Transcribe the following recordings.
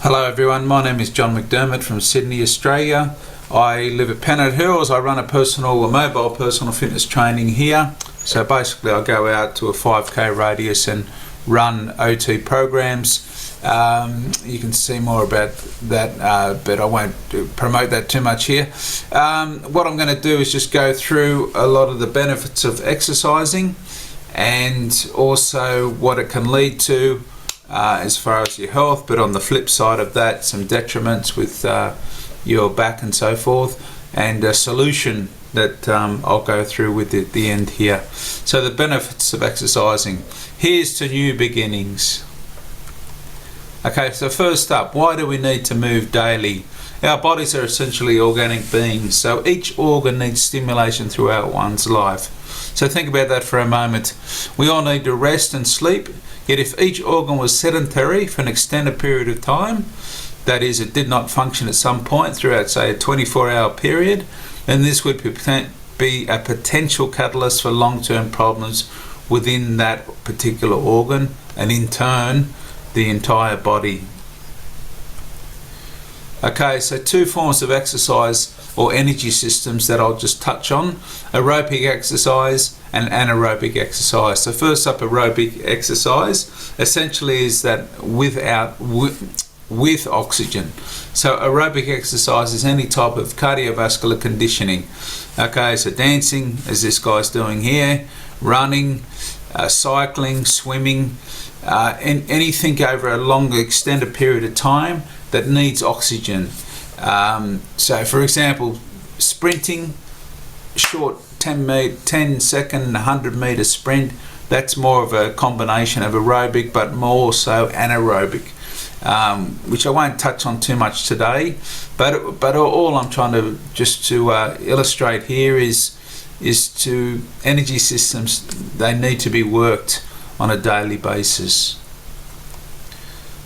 Hello everyone, my name is John McDermott from Sydney, Australia. I live at Penrith Hills. I run a mobile personal fitness training here. So basically I go out to a 5k radius and run OT programs. You can see more about that, but I won't promote that too much here. What I'm going to do is just go through a lot of the benefits of exercising and also what it can lead to as far as your health, but on the flip side of that, some detriments with your back and so forth, and a solution that I'll go through with at the end here. So the benefits of exercising. Here's to new beginnings. Okay, so first up, why do we need to move daily? Our bodies are essentially organic beings, so each organ needs stimulation throughout one's life. So think about that for a moment. We all need to rest and sleep, yet if each organ was sedentary for an extended period of time, that is, it did not function at some point throughout, say, a 24-hour period, then this would be a potential catalyst for long-term problems within that particular organ, and in turn, the entire body. Okay, so two forms of exercise or energy systems that I'll just touch on: aerobic exercise and anaerobic exercise. So first up, aerobic exercise essentially is that with oxygen. So aerobic exercise is any type of cardiovascular conditioning. Okay, so dancing, as this guy's doing here, running, cycling, swimming, and anything over a longer extended period of time that needs oxygen. So for example, sprinting, short 10 second 100 meter sprint, that's more of a combination of aerobic but more so anaerobic, which I won't touch on too much today, but all I'm trying to illustrate here is to energy systems. They need to be worked on a daily basis.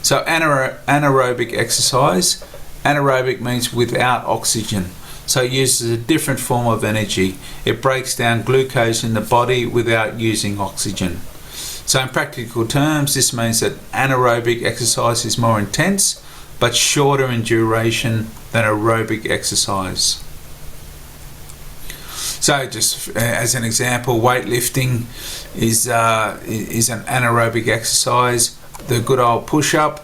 So anaerobic exercise. Anaerobic means without oxygen. So it uses a different form of energy. It breaks down glucose in the body without using oxygen. So in practical terms, this means that anaerobic exercise is more intense but shorter in duration than aerobic exercise. So just as an example, weightlifting is an anaerobic exercise. The good old push-up,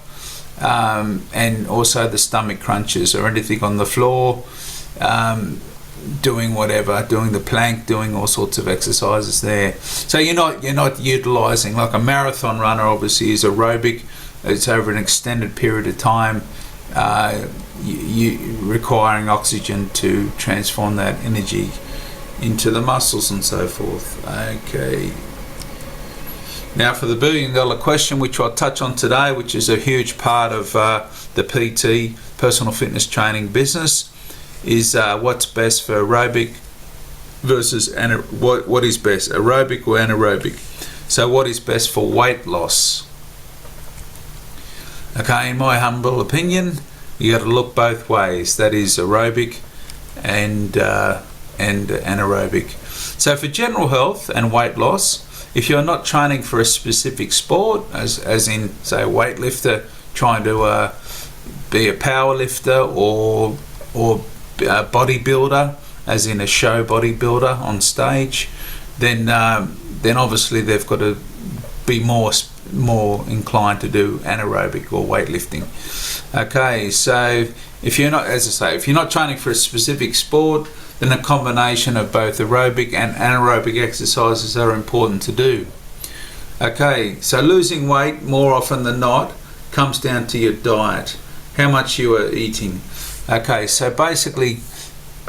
and also the stomach crunches or anything on the floor, doing the plank, doing all sorts of exercises there. So you're not utilizing, like a marathon runner obviously is aerobic. It's over an extended period of time, you requiring oxygen to transform that energy into the muscles and so forth. Okay. Now for the $1 billion question, which I'll touch on today, which is a huge part of the PT, personal fitness training business, is what's best for aerobic versus what is best, aerobic or anaerobic. So what is best for weight loss? Okay, in my humble opinion, you got to look both ways. That is aerobic and anaerobic. So for general health and weight loss, if you're not training for a specific sport, as in say a weightlifter trying to be a power lifter or a bodybuilder, as in a show bodybuilder on stage, then obviously they've got to be more inclined to do anaerobic or weightlifting. Okay, so if you're not training for a specific sport, then a combination of both aerobic and anaerobic exercises are important to do. Okay, so losing weight more often than not comes down to your diet, how much you are eating. Okay, so basically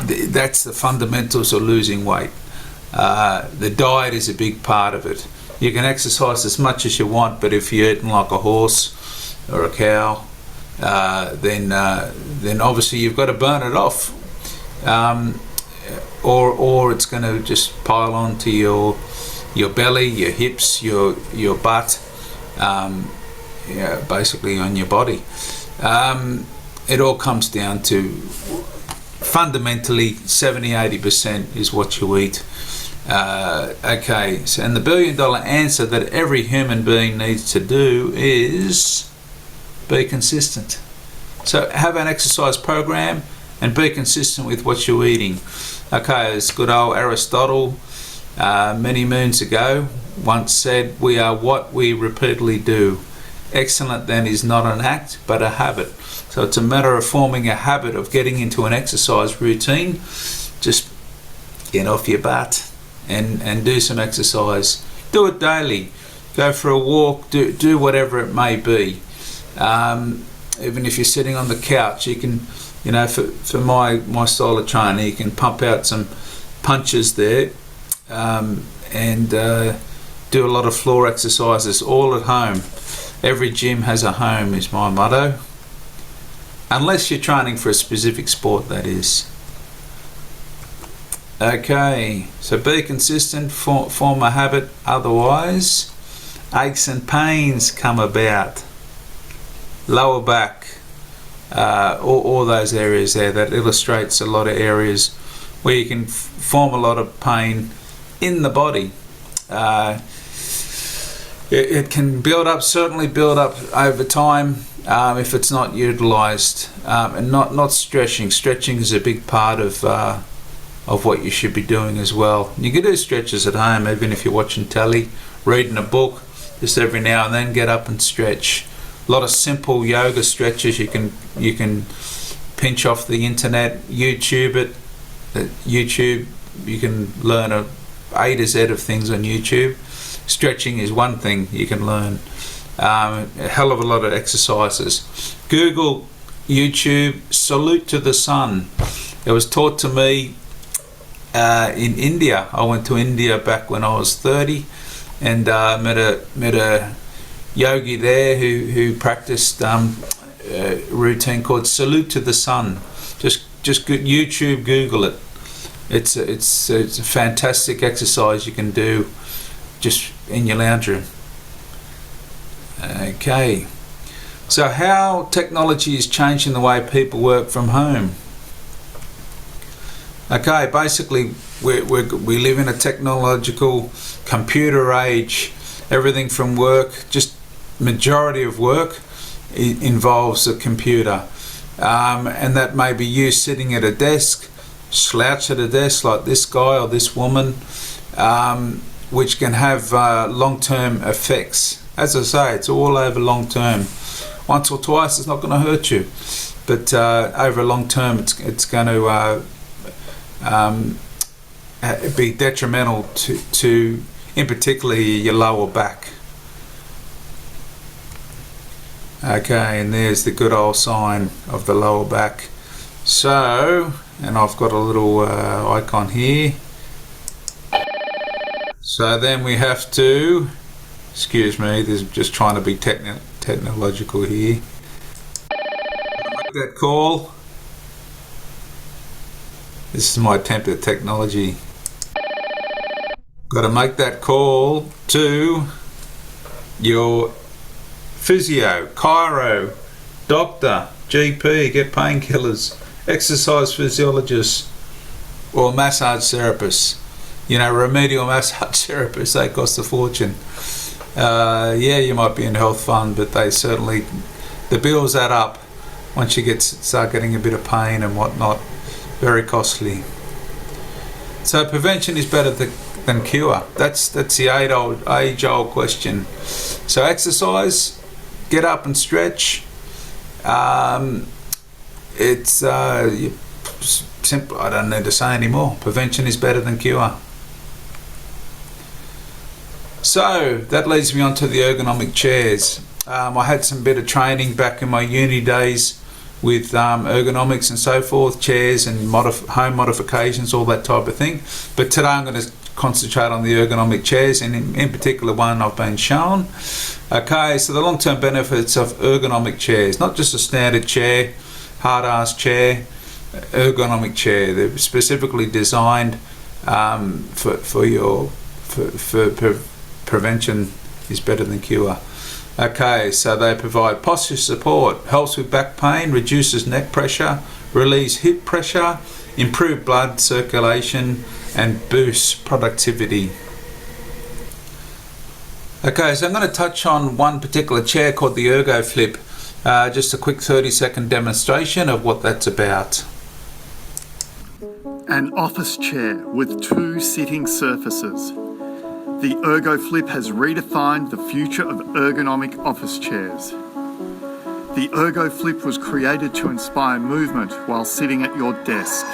that's the fundamentals of losing weight. The diet is a big part of it. You can exercise as much as you want, but if you're eating like a horse or a cow, then obviously you've got to burn it off. Or it's going to just pile onto your belly, your hips, your butt, basically on your body. It all comes down to fundamentally 70-80% is what you eat. Okay, so and the $1 billion answer that every human being needs to do is be consistent. So have an exercise program and be consistent with what you're eating. Okay, as good old Aristotle many moons ago once said, we are what we repeatedly do. Excellent then is not an act but a habit. So it's a matter of forming a habit of getting into an exercise routine. Just get off your butt and do some exercise. Do it daily. Go for a walk, do whatever it may be. Even if you're sitting on the couch, you can, you know, for my style of training, you can pump out some punches there and do a lot of floor exercises all at home. Every gym has a home is my motto. Unless you're training for a specific sport, that is. Okay, so be consistent, form a habit, otherwise aches and pains come about. Lower back, all those areas there, that illustrates a lot of areas where you can form a lot of pain in the body. It can build up, certainly build up over time if it's not utilised, and not stretching. Stretching is a big part of what you should be doing as well. You can do stretches at home, even if you're watching telly, reading a book. Just every now and then get up and stretch. A lot of simple yoga stretches you can pinch off the internet, YouTube it. YouTube, you can learn A to Z of things on YouTube. Stretching is one thing you can learn. A hell of a lot of exercises. Google, YouTube, salute to the sun. It was taught to me in India. I went to India back when I was 30 and met a yogi there who practiced a routine called salute to the sun. Just YouTube, Google it. It's a fantastic exercise you can do just in your lounge room. Okay, so how technology is changing the way people work from home. Okay, basically we live in a technological computer age. Everything from work, just majority of work involves a computer, and that may be you sitting at a desk, slouched at a desk like this guy or this woman, which can have long-term effects. As I say, it's all over long term. Once or twice it's not going to hurt you, but over a long term it's going to be detrimental to in particularly your lower back. Okay, and there's the good old sign of the lower back. So, and I've got a little icon here. So then we have to, excuse me, this is just trying to be technological here. Make that call. This is my attempt at technology. Got to make that call to your physio, chiro, doctor, GP, get painkillers, exercise physiologist, or massage therapist. You know, remedial massage therapists, they cost a fortune. Yeah, you might be in health fund, but they certainly, the bills add up once you start getting a bit of pain and whatnot. Very costly. So prevention is better than cure. That's the age-old question. So exercise, get up and stretch. It's simple. I don't need to say anymore. Prevention is better than cure. So that leads me on to the ergonomic chairs. I had some bit of training back in my uni days with ergonomics and so forth, chairs and home modifications, all that type of thing. But today I'm going to concentrate on the ergonomic chairs, and in particular one I've been shown. Okay, so the long-term benefits of ergonomic chairs, not just a standard chair, hard-ass chair, ergonomic chair. They're specifically designed for prevention is better than cure. Okay, so they provide posture support, helps with back pain, reduces neck pressure, relieves hip pressure, improve blood circulation, and boosts productivity. Okay, so I'm going to touch on one particular chair called the ErgoFlip Just a quick 30-second demonstration of what that's about. An office chair with 2 sitting surfaces. The ErgoFlip has redefined the future of ergonomic office chairs. The ErgoFlip was created to inspire movement while sitting at your desk.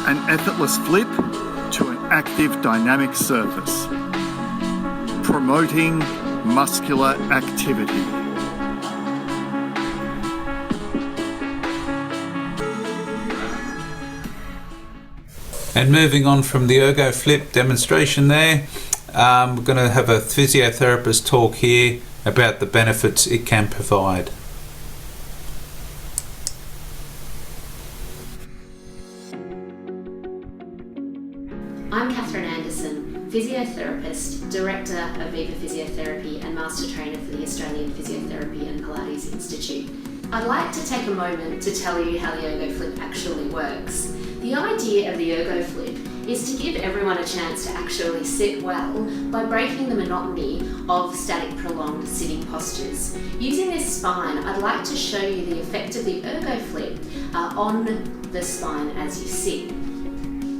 An effortless flip to an active dynamic surface, promoting muscular activity. And moving on from the ErgoFlip demonstration there, we're going to have a physiotherapist talk here about the benefits it can provide. I'm Catherine Anderson, physiotherapist, Director of Viva Physiotherapy and Master Trainer for the Australian Physiotherapy and Pilates Institute. I'd like to take a moment to tell you how the ErgoFlip actually works. The idea of the ErgoFlip is to give everyone a chance to actually sit well by breaking the monotony of static prolonged sitting postures. Using this spine, I'd like to show you the effect of the ErgoFlip on the spine as you sit.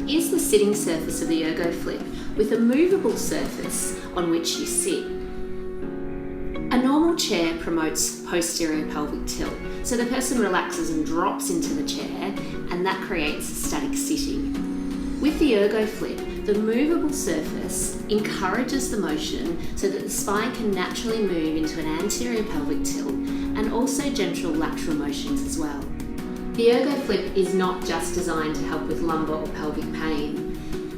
Here's the sitting surface of the ErgoFlip with a movable surface on which you sit. A normal chair promotes posterior pelvic tilt, so the person relaxes and drops into the chair, and that creates static sitting. With the ErgoFlip, the movable surface encourages the motion so that the spine can naturally move into an anterior pelvic tilt and also gentle lateral motions as well. The ErgoFlip is not just designed to help with lumbar or pelvic pain.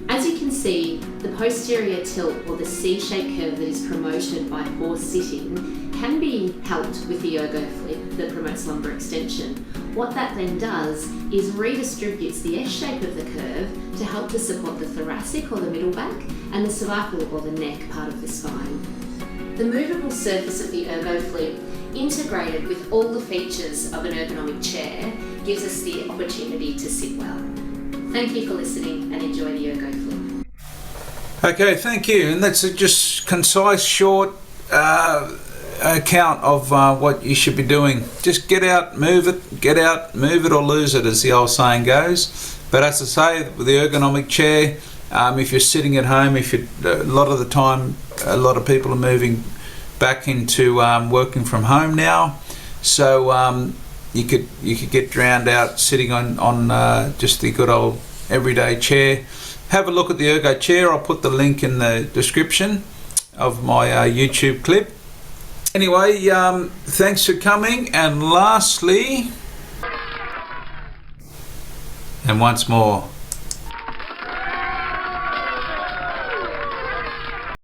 As you can see, the posterior tilt or the C-shaped curve that is promoted by poor sitting can be helped with the ErgoFlip that promotes lumbar extension. What that then does is redistributes the S-shape of the curve to help to support the thoracic or the middle back and the cervical or the neck part of the spine. The movable surface of the ErgoFlip, integrated with all the features of an ergonomic chair, gives us the opportunity to sit well. Thank you for listening and enjoy the ErgoFlip. Okay, thank you. And that's a just concise, short account of what you should be doing. Just get out, move it or lose it, as the old saying goes. But as I say, with the ergonomic chair, if you're sitting at home, a lot of the time, a lot of people are moving back into working from home now. So you could get drowned out sitting on just the good old everyday chair. Have a look at the Ergo chair. I'll put the link in the description of my YouTube clip. Anyway, thanks for coming. And lastly, and once more,